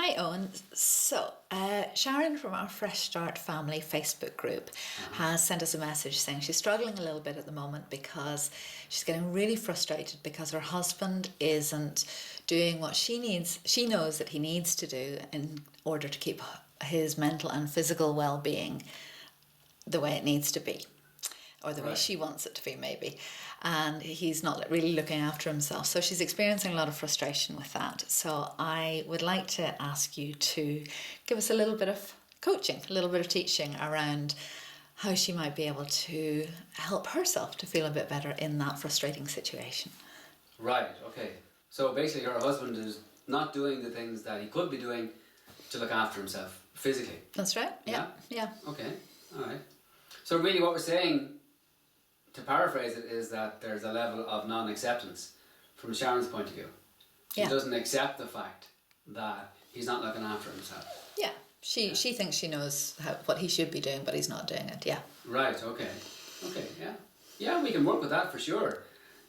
Hi Owen. So, Sharon from our Fresh Start Family Facebook group has sent us a message saying she's struggling a little bit at the moment because she's getting really frustrated because her husband isn't doing what she knows that he needs to do in order to keep his mental and physical well-being the way it needs to be. Or the way she wants it to be, maybe. And he's not really looking after himself. So she's experiencing a lot of frustration with that. So I would like to ask you to give us a little bit of coaching, a little bit of teaching around how she might be able to help herself to feel a bit better in that frustrating situation. Right, okay. So basically her husband is not doing the things that he could be doing to look after himself physically. That's right, yeah. Okay, alright. So really what we're saying, to paraphrase it, is that there's a level of non-acceptance from Sharon's point of view. She doesn't accept the fact that he's not looking after himself. Yeah, she thinks she knows what he should be doing, but he's not doing it, yeah. Right, okay, yeah. Yeah, we can work with that for sure.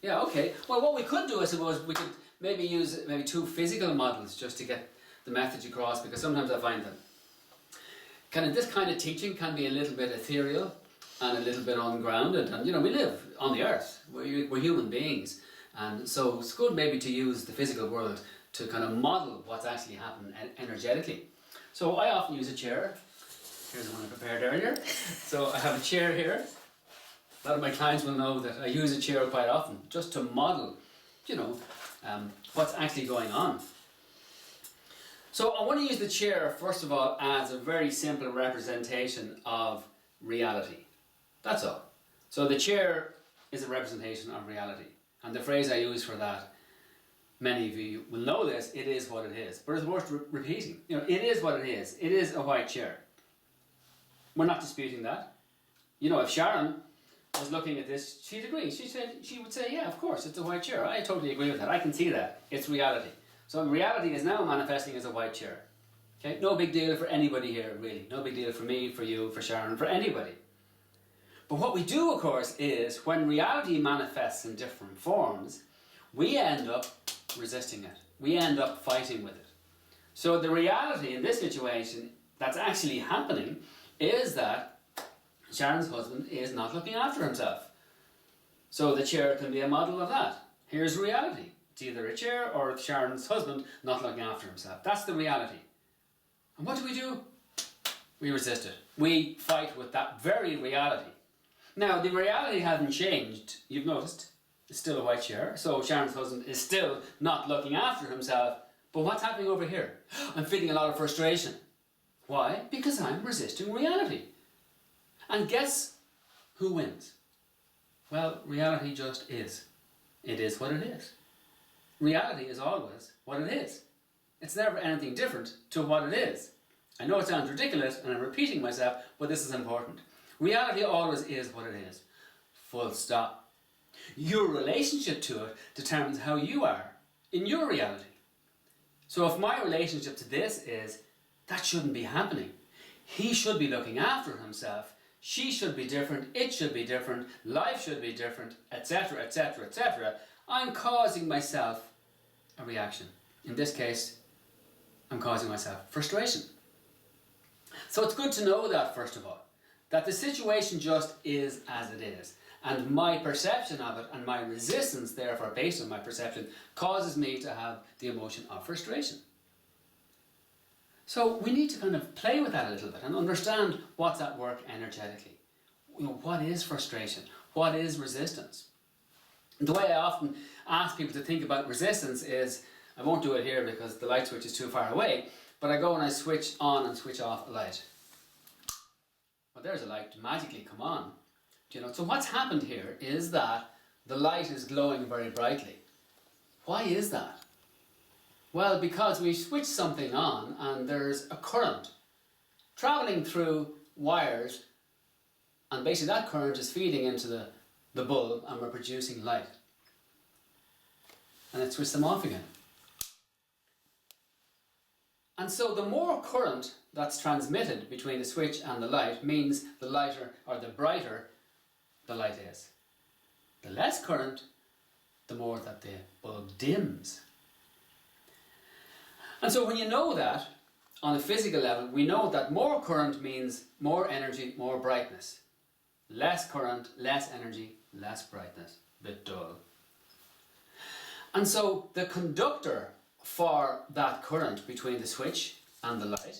Yeah, okay. Well, what we could do, I suppose, we could maybe use two physical models just to get the message across, because sometimes I find that this kind of teaching can be a little bit ethereal and a little bit ungrounded, and we live on the earth, we're human beings, and so it's good maybe to use the physical world to kind of model what's actually happening energetically. So I often use a chair. Here's the one I prepared earlier. So I have a chair here. A lot of my clients will know that I use a chair quite often just to model what's actually going on. So I want to use the chair first of all as a very simple representation of reality. That's all. So the chair is a representation of reality. And the phrase I use for that, many of you will know this, it is what it is. But it's worth repeating. It is what it is. It is a white chair. We're not disputing that. If Sharon was looking at this, she'd agree. She would say, yeah, of course, it's a white chair. I totally agree with that. I can see that. It's reality. So reality is now manifesting as a white chair. Okay? No big deal for anybody here, really. No big deal for me, for you, for Sharon, for anybody. But what we do, of course, is when reality manifests in different forms, we end up resisting it. We end up fighting with it. So the reality in this situation that's actually happening is that Sharon's husband is not looking after himself. So the chair can be a model of that. Here's reality. It's either a chair or Sharon's husband not looking after himself. That's the reality. And what do? We resist it. We fight with that very reality. Now, the reality hasn't changed. You've noticed. It's still a white chair. So Sharon's husband is still not looking after himself. But what's happening over here? I'm feeling a lot of frustration. Why? Because I'm resisting reality. And guess who wins? Well, reality just is. It is what it is. Reality is always what it is. It's never anything different to what it is. I know it sounds ridiculous and I'm repeating myself, but this is important. Reality always is what it is. Full stop. Your relationship to it determines how you are in your reality. So if my relationship to this is, that shouldn't be happening. He should be looking after himself. She should be different. It should be different. Life should be different, etc., etc., etc. I'm causing myself a reaction. In this case, I'm causing myself frustration. So it's good to know that, first of all, that the situation just is as it is. And my perception of it and my resistance, therefore, based on my perception, causes me to have the emotion of frustration. So we need to kind of play with that a little bit and understand what's at work energetically. What is frustration? What is resistance? And the way I often ask people to think about resistance is, I won't do it here because the light switch is too far away, but I go and I switch on and switch off a light. Well, there's a light to magically come on. So what's happened here is that the light is glowing very brightly. Why is that? Well, because we switch something on and there's a current travelling through wires, and basically that current is feeding into the bulb and we're producing light. And then switch them off again. And so the more current that's transmitted between the switch and the light means the lighter or the brighter the light is. The less current, the more that the bulb dims. And so when you know that, on a physical level, we know that more current means more energy, more brightness. Less current, less energy, less brightness. Bit dull. And so the conductor for that current between the switch and the light,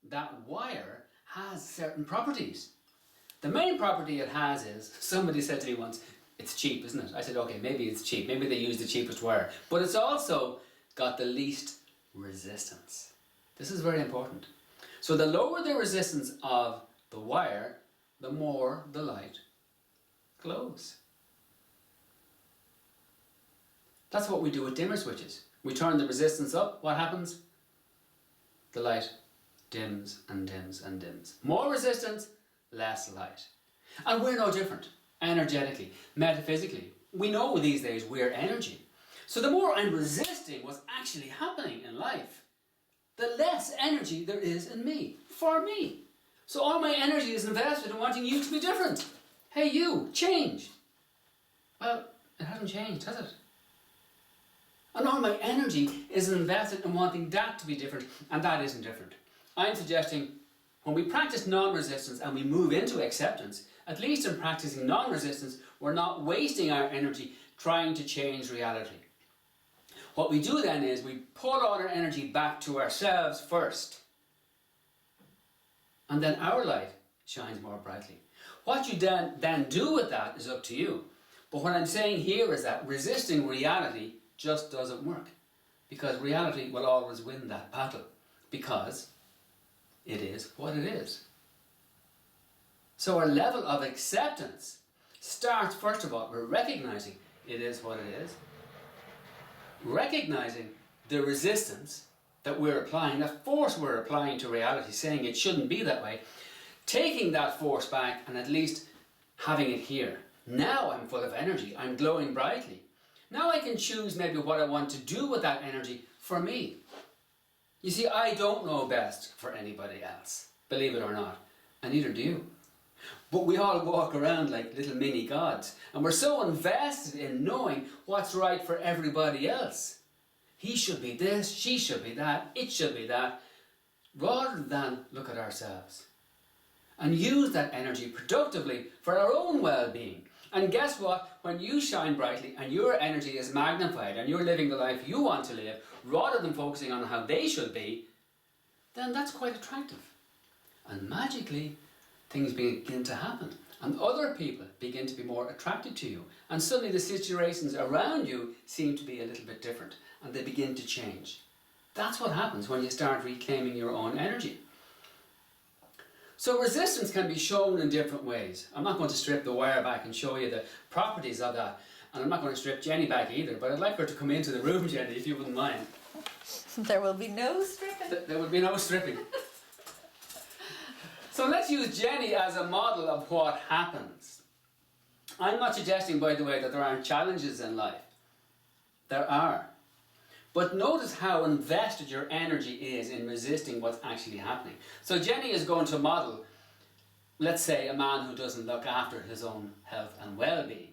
that wire has certain properties. The main property it has is, somebody said to me once, it's cheap, isn't it? I said, okay, maybe it's cheap. Maybe they use the cheapest wire. But it's also got the least resistance. This is very important. So the lower the resistance of the wire, the more the light glows. That's what we do with dimmer switches. We turn the resistance up, what happens? The light dims and dims and dims. More resistance, less light. And we're no different, energetically, metaphysically. We know these days we're energy. So the more I'm resisting what's actually happening in life, the less energy there is in me, for me. So all my energy is invested in wanting you to be different. Hey you, change. Well, it hasn't changed, has it? And all my energy is invested in wanting that to be different, and that isn't different. I'm suggesting when we practice non-resistance and we move into acceptance, at least in practicing non-resistance, we're not wasting our energy trying to change reality. What we do then is we pull all our energy back to ourselves first. And then our light shines more brightly. What you then do with that is up to you. But what I'm saying here is that resisting reality just doesn't work. Because reality will always win that battle. Because it is what it is. So our level of acceptance starts first of all with recognizing it is what it is. Recognizing the resistance that we're applying, the force we're applying to reality, saying it shouldn't be that way, taking that force back and at least having it here. Now I'm full of energy, I'm glowing brightly. Now I can choose maybe what I want to do with that energy for me. You see, I don't know best for anybody else, believe it or not, and neither do you. But we all walk around like little mini gods, and we're so invested in knowing what's right for everybody else. He should be this, she should be that, it should be that, rather than look at ourselves and use that energy productively for our own well-being. And guess what? When you shine brightly and your energy is magnified and you're living the life you want to live, rather than focusing on how they should be, then that's quite attractive. And magically, things begin to happen. And other people begin to be more attracted to you. And suddenly the situations around you seem to be a little bit different. And they begin to change. That's what happens when you start reclaiming your own energy. So resistance can be shown in different ways. I'm not going to strip the wire back and show you the properties of that. And I'm not going to strip Jenny back either. But I'd like her to come into the room, Jenny, if you wouldn't mind. There will be no stripping. There will be no stripping. So let's use Jenny as a model of what happens. I'm not suggesting, by the way, that there aren't challenges in life. There are. But notice how invested your energy is in resisting what's actually happening. So Jenny is going to model, let's say, a man who doesn't look after his own health and well-being.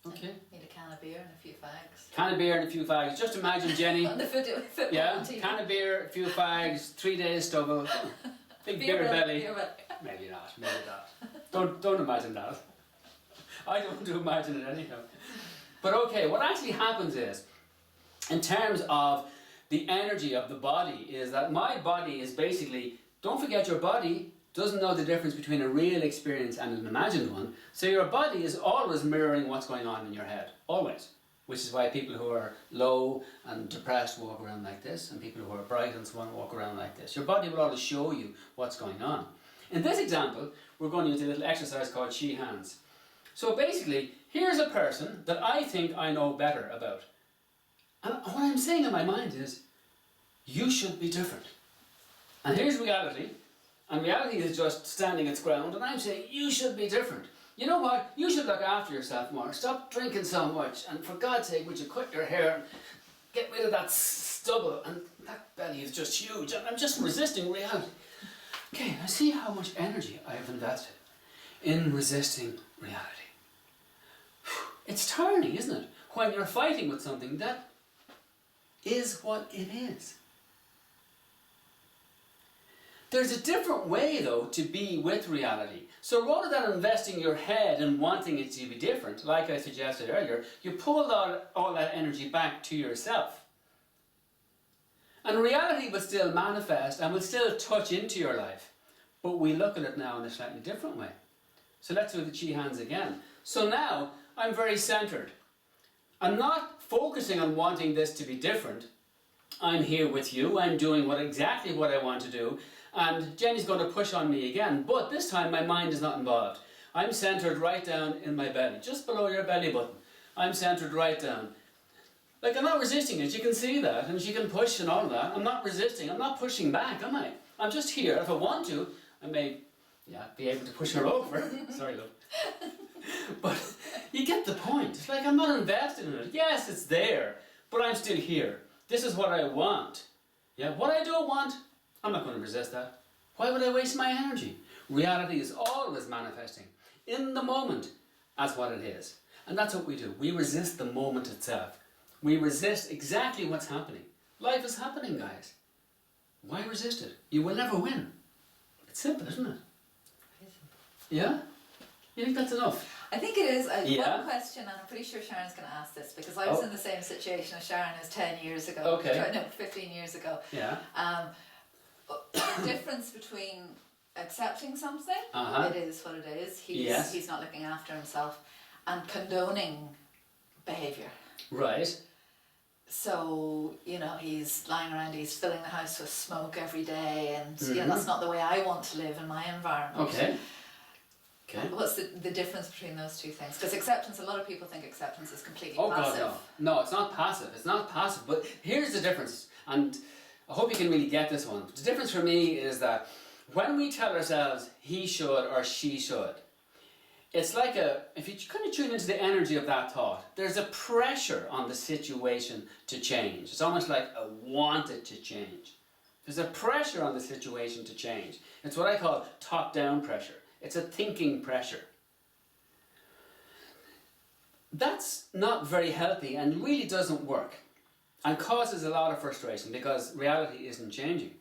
Okay. Need a can of beer and a few fags. Can of beer and a few fags. Just imagine Jenny. On the football Yeah, team. can of beer, a few fags, 3 days stubble, big beer belly. Maybe not, maybe not. Don't imagine that. I don't imagine it anyhow. But okay, what actually happens is, in terms of the energy of the body, is that my body is basically, don't forget your body doesn't know the difference between a real experience and an imagined one. So your body is always mirroring what's going on in your head, always. Which is why people who are low and depressed walk around like this, and people who are bright and so on walk around like this. Your body will always show you what's going on. In this example, we're going to use a little exercise called she hands. So basically, here's a person that I think I know better about. And what I'm saying in my mind is, you should be different. And here's reality. And reality is just standing its ground. And I'm saying, you should be different. You know what? You should look after yourself more. Stop drinking so much. And for God's sake, would you cut your hair and get rid of that stubble? And that belly is just huge. And I'm just resisting reality. Okay, now see how much energy I have invested in resisting reality. It's tiring, isn't it? When you're fighting with something that is what it is. There's a different way, though, to be with reality. So rather than investing your head and wanting it to be different, like I suggested earlier, you pull all that energy back to yourself. And reality will still manifest and will still touch into your life. But we look at it now in a slightly different way. So let's do the chi hands again. So now I'm very centered. I'm not focusing on wanting this to be different. I'm here with you. I'm doing exactly what I want to do. And Jenny's going to push on me again. But this time my mind is not involved. I'm centered right down in my belly, just below your belly button. I'm centered right down. Like, I'm not resisting it. You can see that. And she can push and all that. I'm not resisting. I'm not pushing back, am I? I'm just here. If I want to, I may be able to push her over. Sorry, love. But you get the point. It's like I'm not invested in it. Yes, it's there. But I'm still here. This is what I want. Yeah, what I don't want, I'm not going to resist that. Why would I waste my energy? Reality is always manifesting in the moment as what it is. And that's what we do. We resist the moment itself. We resist exactly what's happening. Life is happening, guys. Why resist it? You will never win. It's simple, isn't it? Yeah? You think that's enough? I think it is. One question, and I'm pretty sure Sharon's going to ask this, because I was in the same situation as Sharon is 10 years ago. Okay. No, 15 years ago. Yeah. The difference between accepting something, it is what it is, he's not looking after himself, and condoning behaviour. Right. So, he's lying around, he's filling the house with smoke every day, and that's not the way I want to live in my environment. Okay. What's the difference between those two things? Because acceptance, a lot of people think acceptance is completely passive. God, no. No, it's not passive. It's not passive. But here's the difference, and I hope you can really get this one. The difference for me is that when we tell ourselves he should or she should, it's like if you kind of tune into the energy of that thought, there's a pressure on the situation to change. It's almost like I want it to change. There's a pressure on the situation to change. It's what I call top-down pressure. It's a thinking pressure. That's not very healthy and really doesn't work and causes a lot of frustration because reality isn't changing.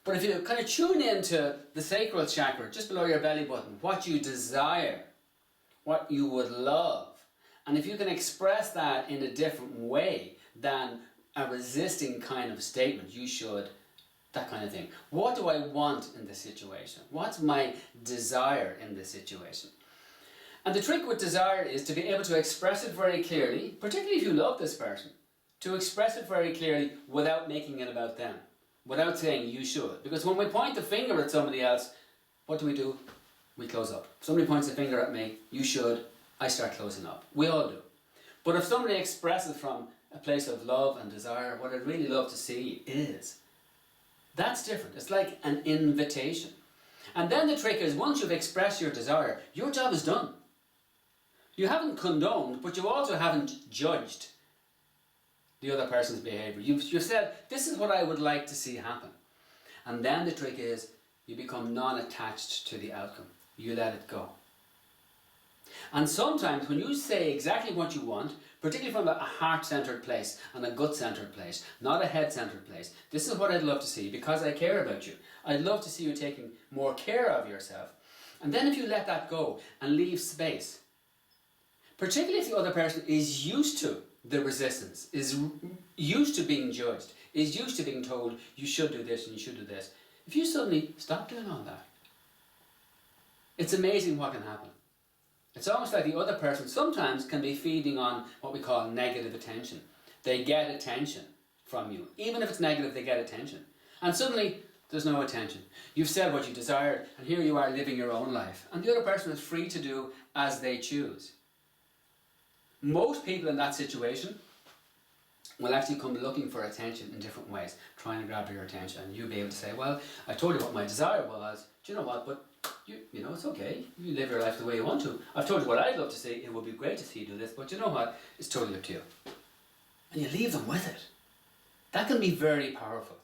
But if you kind of tune into the sacral chakra, just below your belly button, what you desire, what you would love, and if you can express that in a different way than a resisting kind of statement, you should, that kind of thing. What do I want in this situation? What's my desire in this situation? And the trick with desire is to be able to express it very clearly, particularly if you love this person, to express it very clearly without making it about them, without saying you should. Because when we point the finger at somebody else, what do? We close up. If somebody points a finger at me, you should, I start closing up. We all do. But if somebody expresses from a place of love and desire, what I'd really love to see is, that's different. It's like an invitation. And then the trick is, once you've expressed your desire, your job is done. You haven't condoned, but you also haven't judged the other person's behaviour. You've said, this is what I would like to see happen. And then the trick is, you become non-attached to the outcome. You let it go. And sometimes when you say exactly what you want, particularly from a heart-centred place and a gut-centred place, not a head-centred place, this is what I'd love to see because I care about you. I'd love to see you taking more care of yourself. And then if you let that go and leave space, particularly if the other person is used to the resistance, is used to being judged, is used to being told you should do this and you should do this, if you suddenly stop doing all that, it's amazing what can happen. It's almost like the other person sometimes can be feeding on what we call negative attention. They get attention from you. Even if it's negative, they get attention. And suddenly, there's no attention. You've said what you desired, and here you are living your own life. And the other person is free to do as they choose. Most people in that situation will actually come looking for attention in different ways, trying to grab your attention. And you'll be able to say, well, I told you what my desire was. Do you know what? But you know, it's okay. You live your life the way you want to. I've told you what I'd love to see. It would be great to see you do this, but you know what? It's totally up to you. And you leave them with it. That can be very powerful.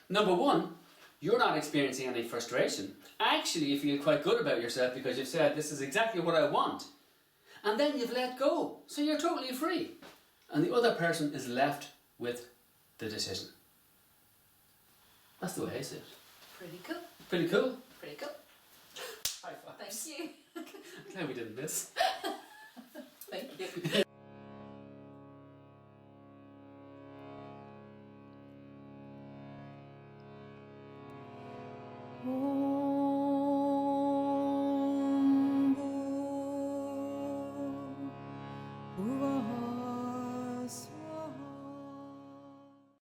Number one, you're not experiencing any frustration. Actually, you feel quite good about yourself because you've said, this is exactly what I want. And then you've let go. So you're totally free. And the other person is left with the decision. That's the way I see it. Pretty cool. Pretty cool. Pretty cool. High five. Thank you. Glad we didn't miss. Thank you.